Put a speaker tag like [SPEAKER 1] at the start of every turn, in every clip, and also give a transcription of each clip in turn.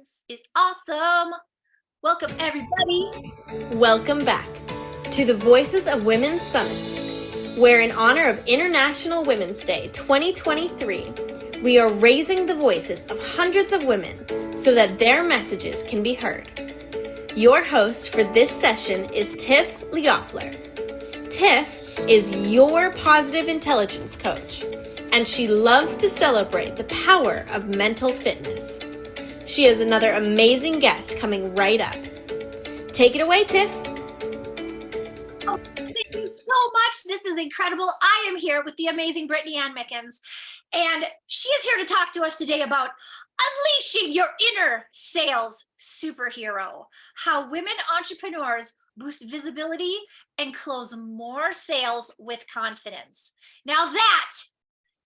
[SPEAKER 1] This is awesome. Welcome, everybody.
[SPEAKER 2] Welcome back to the Voices of Women Summit, where in honor of International Women's Day 2023, we are raising the voices of hundreds of women so that their messages can be heard. Your host for this session is Tiff Leoffler. Tiff is your positive intelligence coach, and she loves to celebrate the power of mental fitness. She has another amazing guest coming right up. Take it away, Tiff.
[SPEAKER 1] Oh, thank you so much. This is incredible. I am here with the amazing Brittany and Mickens, and she is here to talk to us today about unleashing your inner sales superhero, how women entrepreneurs boost visibility and close more sales with confidence. Now that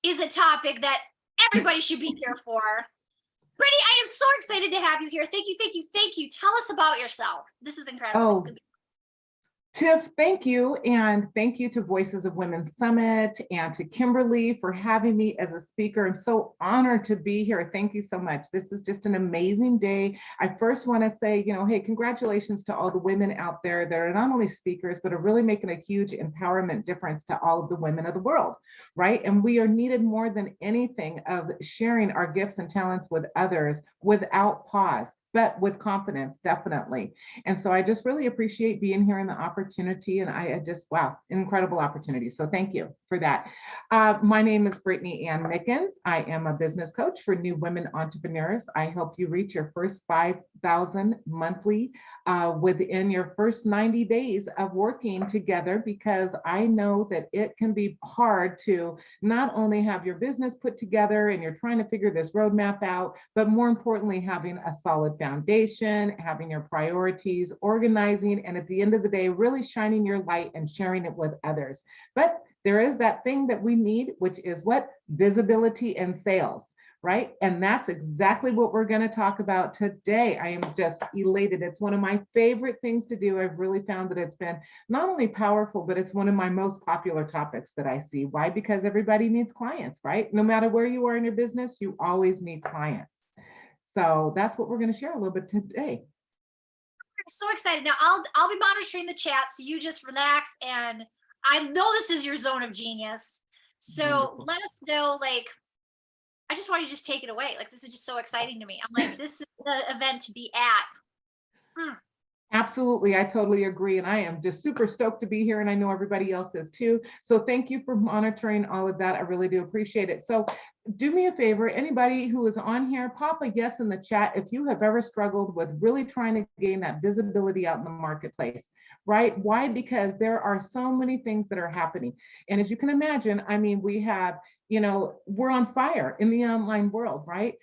[SPEAKER 1] is a topic that everybody should be here for. Brittany, I am so excited to have you here. Thank you, thank you, thank you. Tell us about yourself. This is incredible.
[SPEAKER 3] Tiff, thank you. And thank you to Voices of Women Summit and to Kimberly for having me as a speaker. I'm so honored to be here. Thank you so much. This is just an amazing day. I first want to say, hey, congratulations to all the women out there that are not only speakers, but are really making a huge empowerment difference to all of the women of the world, right? And we are needed more than anything of sharing our gifts and talents with others without pause, but with confidence, definitely. And so I just really appreciate being here and the opportunity. And I just, wow, incredible opportunity. So thank you for that. My name is Brittany Ann Mickens. I am a business coach for new women entrepreneurs. I help you reach your first 5,000 monthly within your first 90 days of working together, because I know that it can be hard to not only have your business put together and you're trying to figure this roadmap out, but more importantly, having a solid foundation, having your priorities, organizing, and at the end of the day, really shining your light and sharing it with others. But there is that thing that we need, which is what? Visibility and sales, right? And that's exactly what we're going to talk about today. I am just elated. It's one of my favorite things to do. I've really found that it's been not only powerful, but it's one of my most popular topics that I see. Why? Because everybody needs clients, right? No matter where you are in your business, you always need clients. So that's what we're going to share a little bit today.
[SPEAKER 1] I'm so excited. Now I'll be monitoring the chat, so you just relax, and I know this is your zone of genius. So Wonderful. Let us know, I just want you to just take it away. This is just so exciting to me. I'm like, this is the event to be at.
[SPEAKER 3] Absolutely. I totally agree. And I am just super stoked to be here. And I know everybody else is too. So thank you for monitoring all of that. I really do appreciate it. So do me a favor, anybody who is on here, pop a yes in the chat if you have ever struggled with really trying to gain that visibility out in the marketplace, right? Why? Because there are so many things that are happening. And as you can imagine, we have, we're on fire in the online world, right?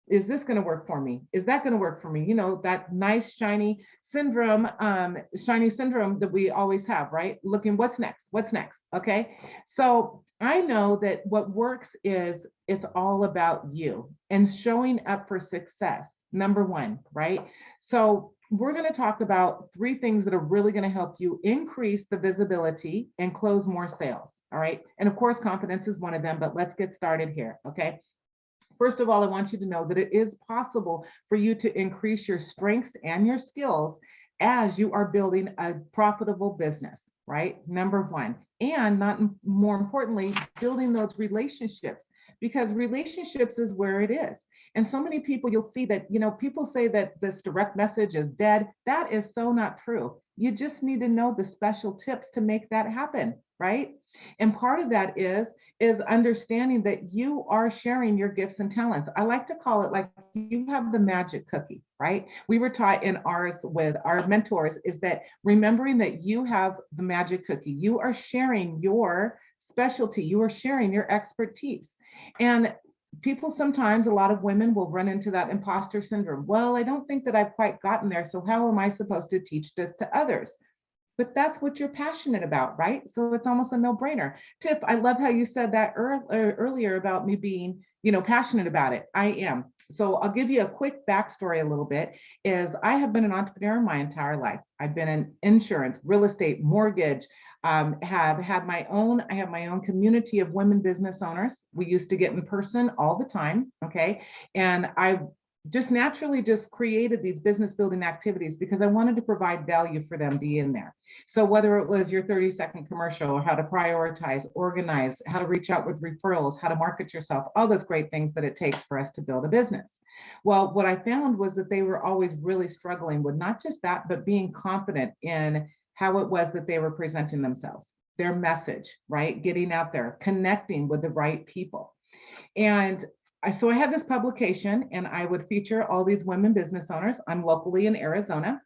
[SPEAKER 3] Is this going to work for me? Is that going to work for me? That nice shiny syndrome that we always have, right? Looking, what's next? What's next? Okay. So I know that what works is it's all about you and showing up for success. Number one, right? So we're going to talk about 3 things that are really going to help you increase the visibility and close more sales. All right. And of course, confidence is one of them, but let's get started here. Okay. First of all, I want you to know that it is possible for you to increase your strengths and your skills as you are building a profitable business, right? Number one, and not more importantly, building those relationships, because relationships is where it is. And so many people, you'll see that, people say that this direct message is dead. That is so not true. You just need to know the special tips to make that happen, right? And part of that is understanding that you are sharing your gifts and talents. I like to call it like you have the magic cookie, right? We were taught in ours with our mentors is that remembering that you have the magic cookie, you are sharing your specialty, you are sharing your expertise. And people sometimes, a lot of women will run into that imposter syndrome. Well, I don't think that I've quite gotten there. So how am I supposed to teach this to others? But that's what you're passionate about, right? So it's almost a no-brainer. Tiff, I love how you said that earlier about me being, passionate about it. I am. So I'll give you a quick backstory a little bit, is I have been an entrepreneur my entire life. I've been in insurance, real estate, mortgage, I have my own community of women business owners. We used to get in person all the time, okay? And I just naturally just created these business building activities because I wanted to provide value for them being there. So whether it was your 30-second commercial or how to prioritize, organize, how to reach out with referrals, how to market yourself, all those great things that it takes for us to build a business. Well, what I found was that they were always really struggling with not just that, but being confident in how it was that they were presenting themselves, their message, right? Getting out there, connecting with the right people. And so I had this publication and I would feature all these women business owners. I'm locally in Arizona.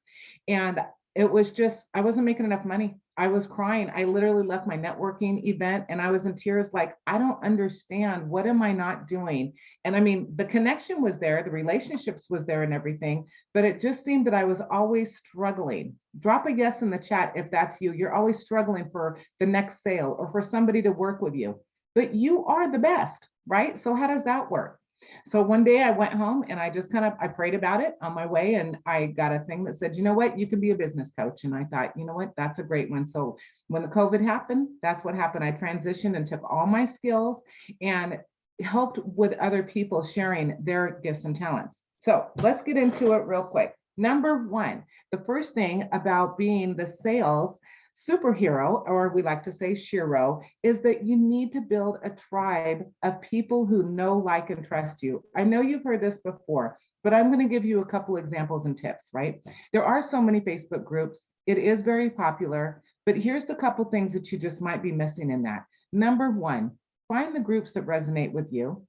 [SPEAKER 3] And it was just, I wasn't making enough money. I was crying. I literally left my networking event and I was in tears like, I don't understand. What am I not doing? And I mean, the connection was there, the relationships was there and everything, but it just seemed that I was always struggling. Drop a yes in the chat if that's you. You're always struggling for the next sale or for somebody to work with you, but you are the best, right? So how does that work? So one day I went home and I just I prayed about it on my way and I got a thing that said, you know what, you can be a business coach. And I thought, you know what, that's a great one. So when the COVID happened, that's what happened. I transitioned and took all my skills and helped with other people sharing their gifts and talents. So let's get into it real quick. Number one, the first thing about being the sales superhero, or we like to say shiro, is that you need to build a tribe of people who know, like, and trust you. I know you've heard this before, but I'm going to give you a couple examples and tips, right? There are so many Facebook groups. It is very popular, but here's the couple things that you just might be missing in that. Number one, find the groups that resonate with you.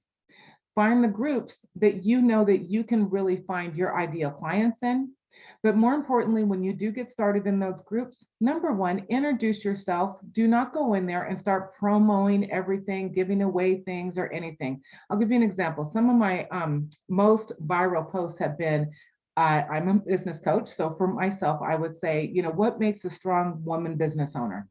[SPEAKER 3] Find the groups that you know that you can really find your ideal clients in. But more importantly, when you do get started in those groups, number one, introduce yourself. Do not go in there and start promoting everything, giving away things or anything. I'll give you an example. Some of my most viral posts have been, I'm a business coach. So for myself, I would say, you know, what makes a strong woman business owner?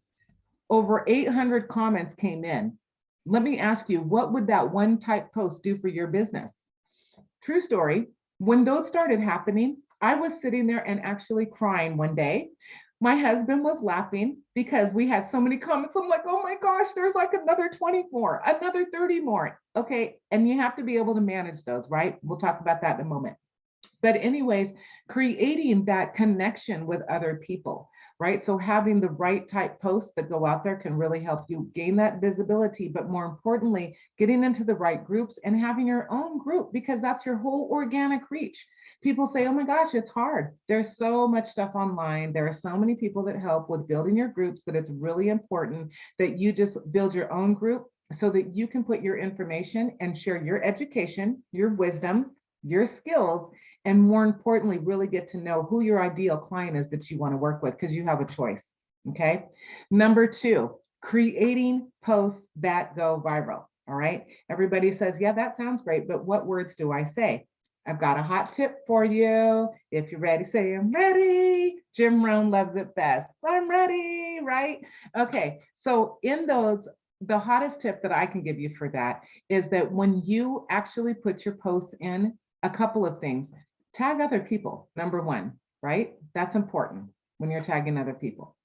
[SPEAKER 3] Over 800 comments came in. Let me ask you, what would that one type post do for your business? True story. When those started happening, I was sitting there and actually crying one day. My husband was laughing because we had so many comments. I'm like, oh my gosh, there's like another 20 more, another 30 more. Okay. And you have to be able to manage those, right? We'll talk about that in a moment. But anyways, creating that connection with other people, right? So having the right type posts that go out there can really help you gain that visibility, but more importantly, getting into the right groups and having your own group, because that's your whole organic reach. People say, oh my gosh, it's hard. There's so much stuff online. There are so many people that help with building your groups that it's really important that you just build your own group so that you can put your information and share your education, your wisdom, your skills, and more importantly, really get to know who your ideal client is that you want to work with, because you have a choice. Okay. Number two, creating posts that go viral. All right. Everybody says, yeah, that sounds great, but what words do I say? I've got a hot tip for you. If you're ready, say I'm ready. Jim Rohn loves it best. I'm ready, right? Okay. So in those, the hottest tip that I can give you for that is that when you actually put your posts in, a couple of things. Tag other people, number one, right? That's important when you're tagging other people.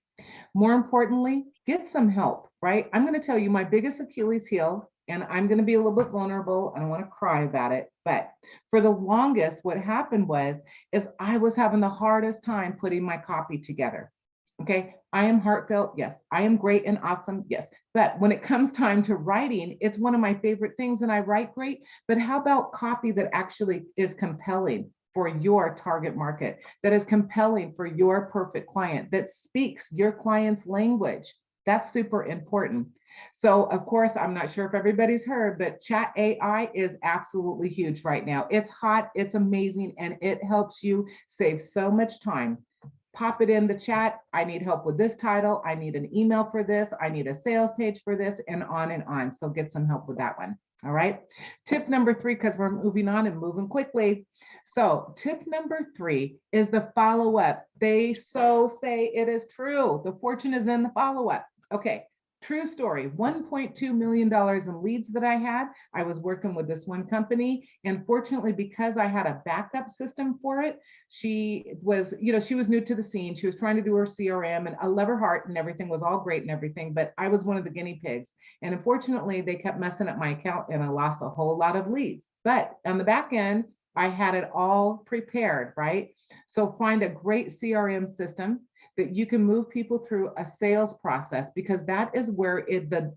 [SPEAKER 3] More importantly, get some help, right? I'm going to tell you my biggest Achilles heel, and I'm going to be a little bit vulnerable. I don't want to cry about it, but for the longest, what happened is I was having the hardest time putting my copy together. Okay, I am heartfelt, yes. I am great and awesome, yes. But when it comes time to writing, it's one of my favorite things and I write great, but how about copy that actually is compelling for your target market, that is compelling for your perfect client, that speaks your client's language? That's super important. So of course, I'm not sure if everybody's heard, but chat AI is absolutely huge right now. It's hot, it's amazing, and it helps you save so much time. Pop it in the chat. I need help with this title. I need an email for this. I need a sales page for this, and on and on. So get some help with that one. All right. Tip number three, because we're moving on and moving quickly. So tip number three is the follow-up. They so say it is true. The fortune is in the follow-up. Okay. True story, $1.2 million in leads that I had. I was working with this one company, and fortunately, because I had a backup system for it, she was new to the scene. She was trying to do her CRM, and I love her heart, and everything was all great and everything, but I was one of the guinea pigs. And unfortunately, they kept messing up my account, and I lost a whole lot of leads. But on the back end, I had it all prepared, right? So find a great CRM system that you can move people through a sales process, because that is where the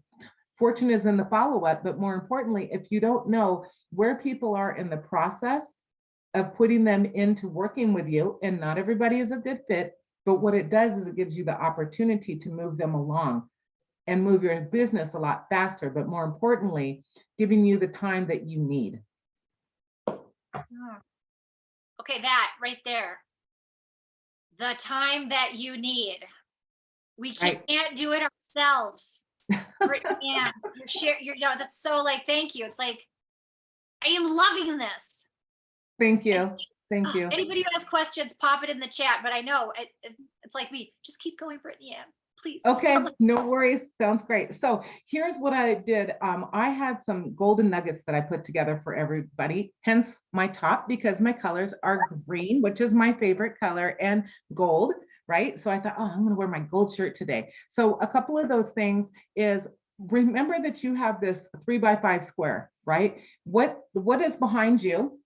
[SPEAKER 3] fortune is in the follow-up. But more importantly, if you don't know where people are in the process of putting them into working with you, and not everybody is a good fit, but what it does is it gives you the opportunity to move them along and move your business a lot faster, but more importantly, giving you the time that you need.
[SPEAKER 1] Okay, that right there. The time that you need. We can't do it ourselves. Brittany, that's so like, thank you. It's like, I am loving this.
[SPEAKER 3] Thank you. Thank you.
[SPEAKER 1] Anybody who has questions, pop it in the chat. But I know it's like me. Just keep going, Brittany Ann. Please.
[SPEAKER 3] Okay, no worries. Sounds great. So here's what I did. I had some golden nuggets that I put together for everybody, hence my top, because my colors are green, which is my favorite color, and gold, right? So I thought, oh, I'm going to wear my gold shirt today. So a couple of those things is, remember that you have this 3x5 square, right? What is behind you,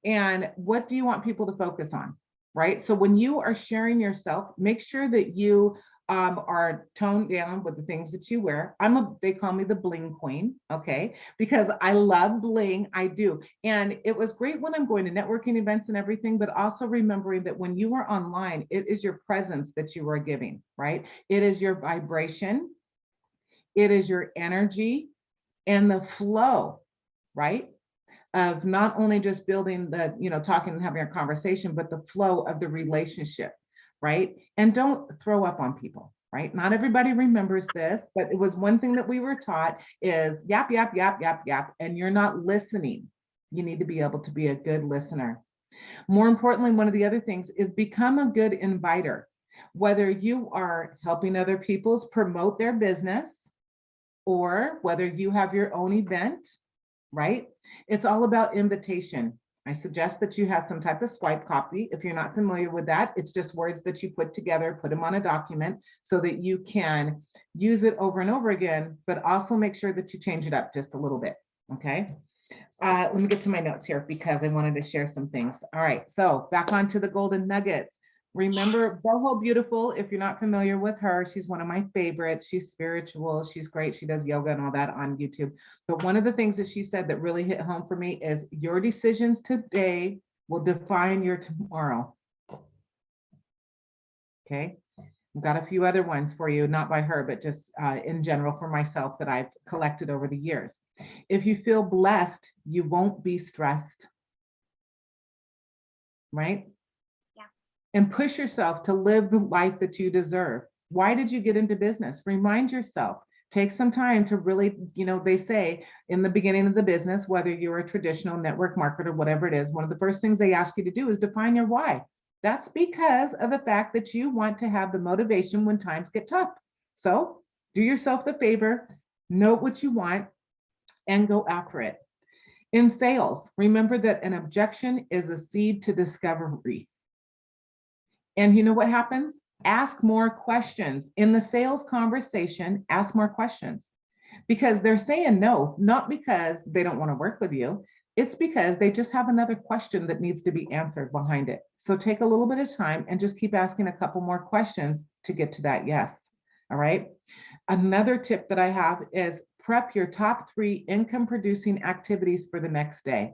[SPEAKER 3] and what do you want people to focus on, right? So when you are sharing yourself, make sure that you are toned down with the things that you wear. They call me the bling queen, okay? Because I love bling, I do. And it was great when I'm going to networking events and everything, but also remembering that when you are online, it is your presence that you are giving, right? It is your vibration, it is your energy, and the flow, right? Of not only just building the, talking and having a conversation, but the flow of the relationship, right? And don't throw up on people, right? Not everybody remembers this, but it was one thing that we were taught is yap, yap, yap, yap, yap, and you're not listening. You need to be able to be a good listener. More importantly, one of the other things is become a good inviter. Whether you are helping other people promote their business, or whether you have your own event, right? It's all about invitation. I suggest that you have some type of swipe copy. If you're not familiar with that, it's just words that you put together, put them on a document so that you can use it over and over again, but also make sure that you change it up just a little bit, okay? Let me get to my notes here because I wanted to share some things. All right, so back onto the golden nuggets. Remember Boho Beautiful, if you're not familiar with her, she's one of my favorites. She's spiritual, she's great. She does yoga and all that on YouTube. But one of the things that she said that really hit home for me is your decisions today will define your tomorrow. Okay, I've got a few other ones for you, not by her, but just in general for myself that I've collected over the years. If you feel blessed, you won't be stressed, right? And push yourself to live the life that you deserve. Why did you get into business? Remind yourself, take some time to really, they say in the beginning of the business, whether you're a traditional network marketer, whatever it is, one of the first things they ask you to do is define your why. That's because of the fact that you want to have the motivation when times get tough. So do yourself the favor, note what you want, and go after it. In sales, remember that an objection is a seed to discovery. And you know what happens? Ask more questions. In the sales conversation, ask more questions. Because they're saying no, not because they don't want to work with you. It's because they just have another question that needs to be answered behind it. So take a little bit of time and just keep asking a couple more questions to get to that yes. All right. Another tip that I have is prep your top 3 income producing activities for the next day.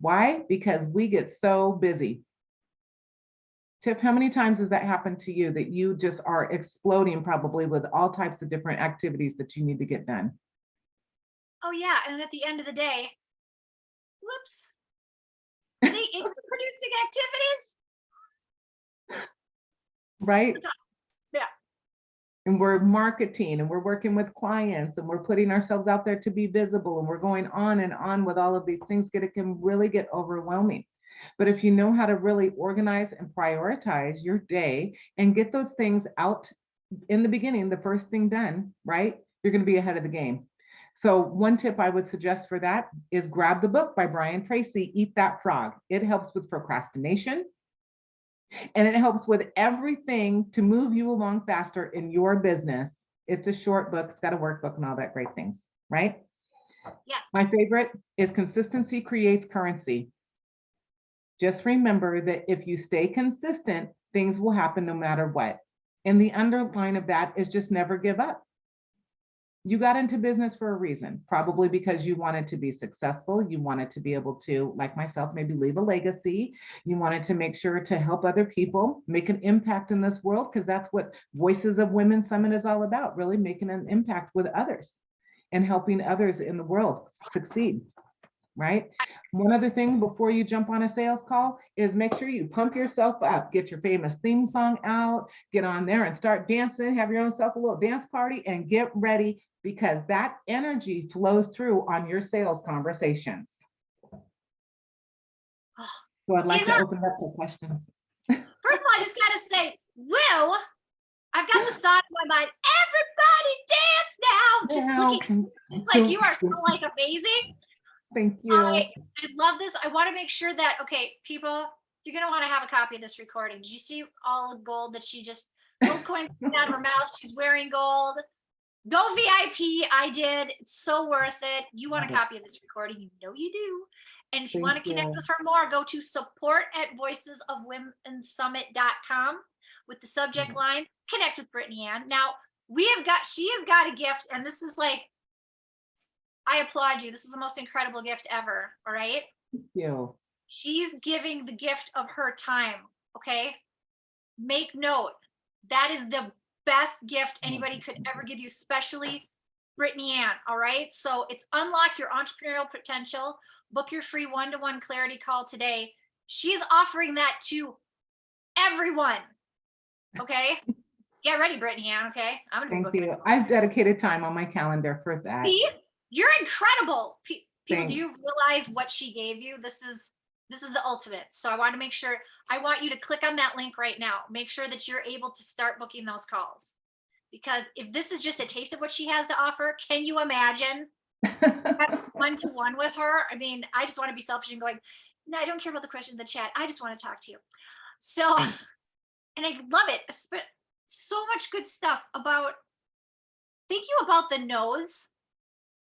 [SPEAKER 3] Why? Because we get so busy. Tiff, how many times has that happened to you that you just are exploding probably with all types of different activities that you need to get done?
[SPEAKER 1] Oh yeah, and at the end of the day, whoops, are they income producing activities?
[SPEAKER 3] Right?
[SPEAKER 1] Yeah.
[SPEAKER 3] And we're marketing and we're working with clients and we're putting ourselves out there to be visible and we're going on with all of these things. It can really get overwhelming. But if you know how to really organize and prioritize your day and get those things out in the beginning, the first thing done, right? You're going to be ahead of the game. So one tip I would suggest for that is grab the book by Brian Tracy, Eat That Frog. It helps with procrastination and it helps with everything to move you along faster in your business. It's a short book. It's got a workbook and all that great things, right?
[SPEAKER 1] Yes.
[SPEAKER 3] My favorite is consistency creates currency. Just remember that if you stay consistent, things will happen no matter what. And the underline of that is just never give up. You got into business for a reason, probably because you wanted to be successful. You wanted to be able to, like myself, maybe leave a legacy. You wanted to make sure to help other people make an impact in this world, because that's what Voices of Women Summit is all about, really making an impact with others and helping others in the world succeed, right? One other thing before you jump on a sales call is make sure you pump yourself up, get your famous theme song out, get on there and start dancing, have your own self a little dance party and get ready, because that energy flows through on your sales conversations. So I'd like to open it up to questions.
[SPEAKER 1] First of all, I just gotta say, woo, I've got the song in my mind. Everybody dance now. Just looking, it's like you are so like amazing.
[SPEAKER 3] Thank you.
[SPEAKER 1] I love this. I want to make sure that, okay, people, you're gonna want to have a copy of this recording. Did you see all the gold that she just, gold coins out of her mouth? She's wearing gold. Go VIP. I did. It's so worth it. You want a copy of this recording? You know you do. And if you want to connect with her more, go to support@voicesofwomensummit.com with the subject line, connect with Brittany Ann. Now, she has got a gift, and this is like, I applaud you. This is the most incredible gift ever. All right.
[SPEAKER 3] Thank you.
[SPEAKER 1] She's giving the gift of her time. Okay. Make note. That is the best gift anybody could ever give you, especially Brittany Ann. All right. So it's unlock your entrepreneurial potential. Book your free one-to-one clarity call today. She's offering that to everyone. Okay. Get ready, Brittany Ann. Okay. I'm gonna be
[SPEAKER 3] Thank you. I've dedicated time on my calendar for that.
[SPEAKER 1] See? You're incredible. People, do you realize what she gave you? This is the ultimate. So I want to make sure, I want you to click on that link right now. Make sure that you're able to start booking those calls. Because if this is just a taste of what she has to offer, can you imagine one-to-one with her? I mean, I just want to be selfish and going, no, I don't care about the question in the chat. I just want to talk to you. So, and I love it. So much good stuff about, thank you about the no's.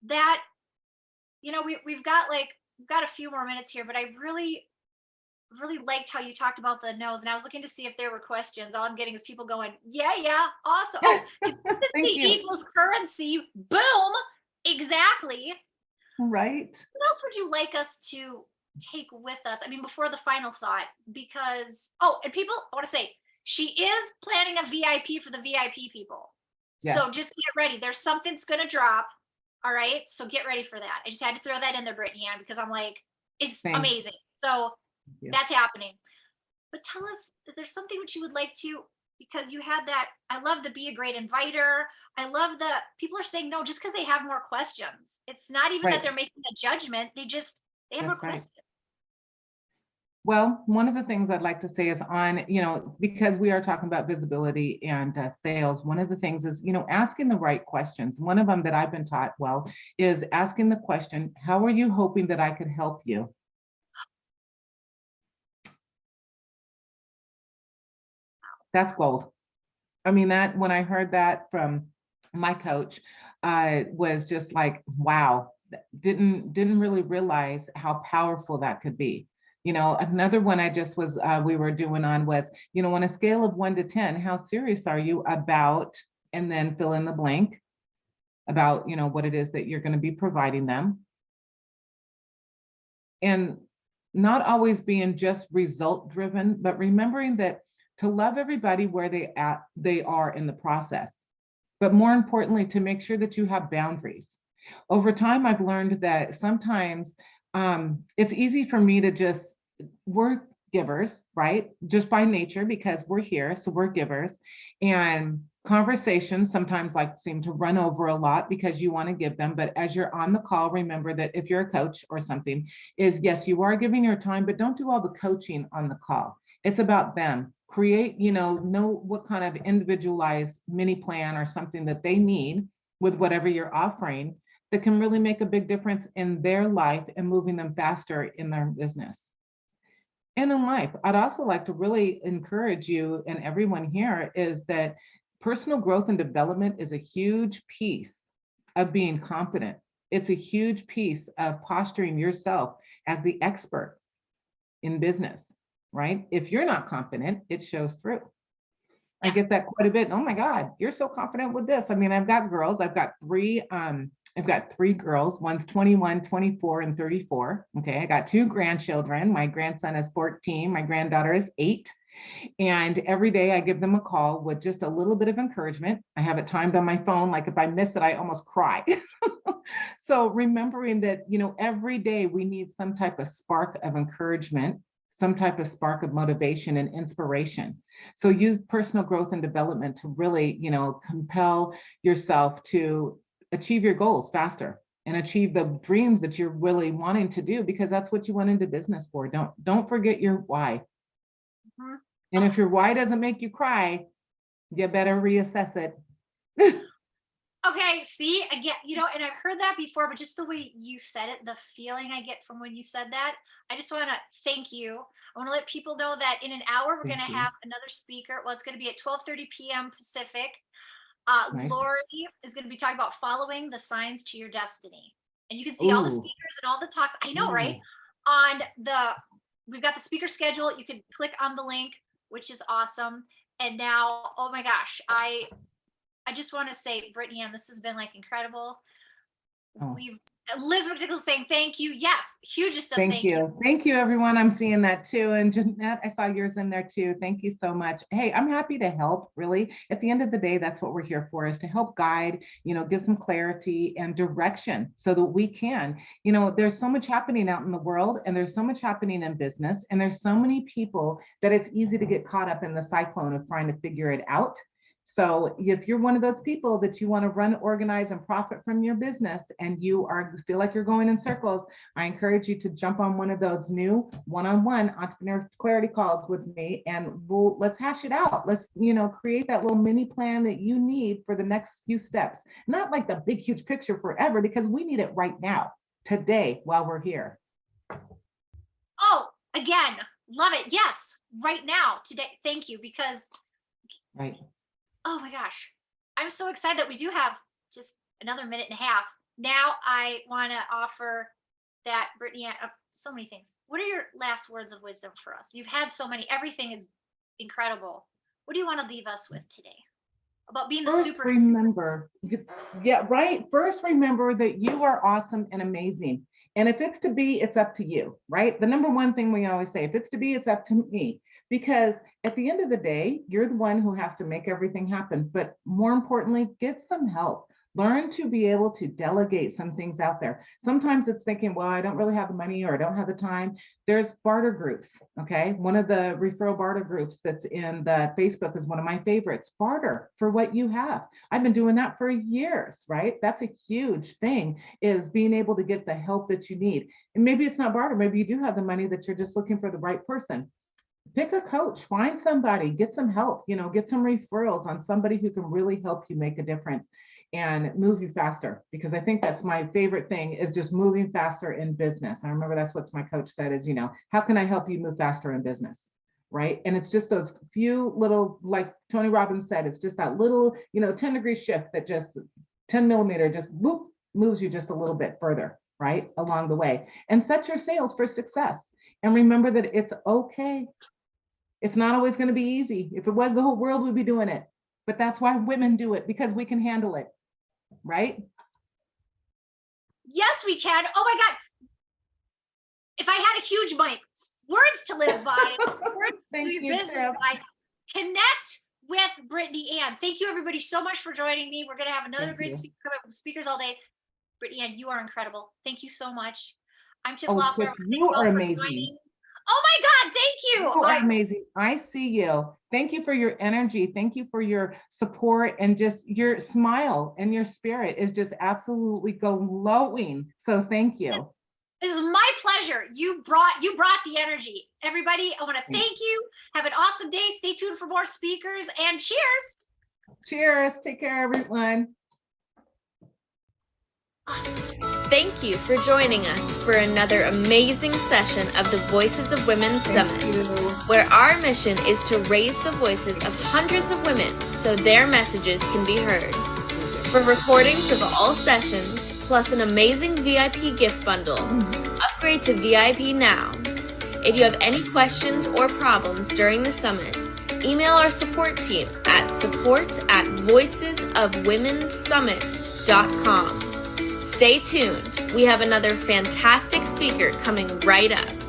[SPEAKER 1] That, you know, we've got a few more minutes here, but I really liked how you talked about the no's, and I was looking to see if there were questions. All I'm getting is people going, yeah, awesome. Oh, consistency equals currency. Boom. Exactly.
[SPEAKER 3] Right.
[SPEAKER 1] What else would you like us to take with us? I mean, before the final thought, because, and people, I want to say, she is planning a VIP for the VIP people. Yes. So just get ready. There's something's going to drop. All right. So get ready for that. I just had to throw that in there, Brittany Ann, because I'm like, it's amazing. So that's happening. But tell us, is there something which you would like to, because you had that, I love the be a great inviter. I love the people are saying no, just because they have more questions. It's not even that they're making a judgment. They have more questions.
[SPEAKER 3] Well, one of the things I'd like to say is on, because we are talking about visibility and sales, one of the things is, asking the right questions. One of them that I've been taught well is asking the question, how are you hoping that I could help you? That's gold. I mean, that when I heard that from my coach, was just like, wow, didn't really realize how powerful that could be. Another one I just was, we were doing on was, on a scale of 1 to 10, how serious are you about, and then fill in the blank about, what it is that you're going to be providing them. And not always being just result driven, but remembering that to love everybody where they are in the process, but more importantly, to make sure that you have boundaries. Over time, I've learned that sometimes it's easy for me to we're givers, right? Just by nature, because we're here, so we're givers. And conversations sometimes seem to run over a lot because you want to give them. But as you're on the call, remember that if you're a coach or something, is yes, you are giving your time, but don't do all the coaching on the call. It's about them. Create, know what kind of individualized mini plan or something that they need with whatever you're offering that can really make a big difference in their life and moving them faster in their business. And in life, I'd also like to really encourage you and everyone here is that personal growth and development is a huge piece of being confident. It's a huge piece of posturing yourself as the expert in business, right? If you're not confident, it shows through. I get that quite a bit. Oh my God, you're so confident with this. I mean, I've got girls. I've got three girls. One's 21, 24, and 34. Okay. I got 2 grandchildren. My grandson is 14. My granddaughter is 8. And every day I give them a call with just a little bit of encouragement. I have it timed on my phone. Like if I miss it, I almost cry. So remembering that, every day we need some type of spark of encouragement, some type of spark of motivation and inspiration. So use personal growth and development to really, compel yourself to achieve your goals faster and achieve the dreams that you're really wanting to do, because that's what you went into business for. Don't forget your why.
[SPEAKER 1] Mhm.
[SPEAKER 3] And if your why doesn't make you cry, you better reassess it.
[SPEAKER 1] Okay, see, again, and I've heard that before, but just the way you said it, the feeling I get from when you said that, I just want to thank you. I want to let people know that in an hour, we're going
[SPEAKER 3] Thank
[SPEAKER 1] to
[SPEAKER 3] you.
[SPEAKER 1] have another speaker. Well, it's going to be at 12:30 p.m. Pacific.
[SPEAKER 3] Nice.
[SPEAKER 1] Lori is going to be talking about following the signs to your destiny. And you can see all the
[SPEAKER 3] Ooh.
[SPEAKER 1] speakers and all the talks. I know,
[SPEAKER 3] Ooh.
[SPEAKER 1] right? We've got the speaker schedule. You can click on the link, which is awesome. And now, oh my gosh, I just want to say, Brittany, Ann, this has been like incredible.
[SPEAKER 3] Oh.
[SPEAKER 1] Elizabeth Nichols saying thank you. Yes, hugest of
[SPEAKER 3] Thank you. Thank you, everyone. I'm seeing that too. And Jeanette, I saw yours in there too. Thank you so much. Hey, I'm happy to help, really. At the end of the day, that's what we're here for, is to help guide, give some clarity and direction so that we can, there's so much happening out in the world, and there's so much happening in business, and there's so many people that it's easy to get caught up in the cyclone of trying to figure it out. So if you're one of those people that you want to run, organize, and profit from your business, and you feel like you're going in circles, I encourage you to jump on one of those new one-on-one entrepreneur clarity calls with me, and let's hash it out. Let's, create that little mini plan that you need for the next few steps. Not like the big, huge picture forever, because we need it right now, today, while we're here.
[SPEAKER 1] Oh, again, love it. Yes, right now, today. Thank you, because
[SPEAKER 3] Right.
[SPEAKER 1] oh my gosh, I'm so excited that we do have just another minute and a half. Now I want to offer that, Brittany, so many things. What are your last words of wisdom for us? You've had so many. Everything is incredible. What do you want to leave us with today about being the super?
[SPEAKER 3] Remember, yeah, right. First, remember that you are awesome and amazing. And if it's to be, it's up to you, right? The number one thing we always say, if it's to be, it's up to me. Because at the end of the day, you're the one who has to make everything happen. But more importantly, get some help. Learn to be able to delegate some things out there. Sometimes it's thinking, well, I don't really have the money, or I don't have the time. There's barter groups, okay? One of the referral barter groups that's in the Facebook is one of my favorites. Barter for what you have. I've been doing that for years, right? That's a huge thing, is being able to get the help that you need. And maybe it's not barter. Maybe you do have the money, that you're just looking for the right person. Pick a coach, find somebody, get some help, get some referrals on somebody who can really help you make a difference and move you faster. Because I think that's my favorite thing, is just moving faster in business. I remember that's what my coach said is, how can I help you move faster in business? Right. And it's just those few little, like Tony Robbins said, it's just that little, 10-degree shift that just 10 millimeter, just whoop, moves you just a little bit further, right, along the way. And set your sails for success. And remember that it's okay. It's not always going to be easy. If it was, the whole world would be doing it. But that's why women do it, because we can handle it, right?
[SPEAKER 1] Yes, we can. Oh my God. If I had a huge mic, words to live by, words to do your business by, connect with Brittany Ann. Thank you, everybody, so much for joining me. We're going to have another great speaker coming up with speakers all day. Brittany Ann, you are incredible. Thank you so much. I'm Tiff Loeffler.
[SPEAKER 3] You are amazing.
[SPEAKER 1] Oh my God, thank you.
[SPEAKER 3] You are amazing. I see you. Thank you for your energy. Thank you for your support, and just your smile and your spirit is just absolutely glowing. So thank you.
[SPEAKER 1] This is my pleasure. You brought the energy. Everybody, I want to thank you. Have an awesome day. Stay tuned for more speakers, and cheers.
[SPEAKER 3] Cheers. Take care, everyone.
[SPEAKER 1] Awesome.
[SPEAKER 2] Thank you for joining us for another amazing session of the Voices of Women Summit, where our mission is to raise the voices of hundreds of women so their messages can be heard. For recordings of all sessions, plus an amazing VIP gift bundle. Upgrade to VIP now. If you have any questions or problems during the summit, email our support team at support@voicesofwomensummit.com. Stay tuned. We have another fantastic speaker coming right up.